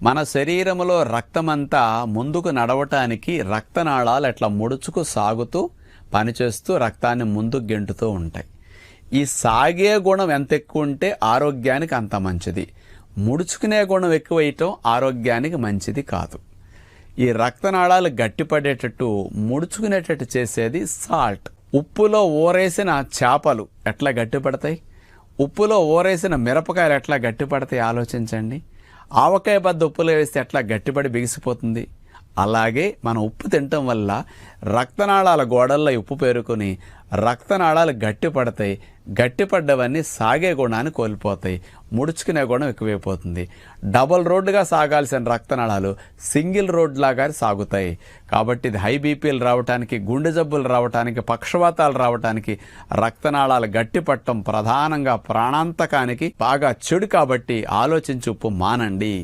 మన శరీరంలో రక్తమంతా ముందుకు నడవటానికి రక్తనాళాలు ఎట్లా ముడుచుకు సాగుతూ పనిచేస్తూ రక్తాన్ని ముందుకు గెంటుతూ ఉంటాయి. ఈ సాగే గుణం ఎంత ఎక్కువ ఉంటే ఆరోగ్యానికి అంత మంచిది. ముడుచుకునే గుణం ఎక్కువైయటం ఆరోగ్యానికి మంచిది కాదు. ఈ రక్తనాళాలు గట్టిపడేటట్టు ముడుచుకునేటట్టు చేసేది సాల్ట్. ఉప్పులో ఊరేసిన చేపలు ఎట్లా గట్టిపడతాయి, ఉప్పులో ఊరేసిన మిరపకాయలు ఎట్లా గట్టిపడతాయి ఆలోచించండి. ఆవకాయ బద్ద ఉప్పులో వేస్తే ఎట్లా గట్టిపడి బిగిసిపోతుంది. అలాగే మనం ఉప్పు తినటం వల్ల రక్తనాళాల గోడల్లో ఉప్పు పేరుకొని రక్తనాళాలు గట్టిపడతాయి. గట్టిపడ్డవన్నీ సాగే గుణాన్ని కోల్పోతాయి, ముడుచుకునే గుణం ఎక్కువైపోతుంది. డబుల్ రోడ్డుగా సాగాల్సిన రక్తనాళాలు సింగిల్ రోడ్ లాగా సాగుతాయి. కాబట్టి ఇది హై బీపీలు రావడానికి, గుండె జబ్బులు రావడానికి, పక్షవాతాలు రావడానికి రక్తనాళాలు గట్టిపట్టడం ప్రధానంగా ప్రాణాంతకానికి బాగా చెడు. కాబట్టి ఆలోచించి ఉప్పు మానండి.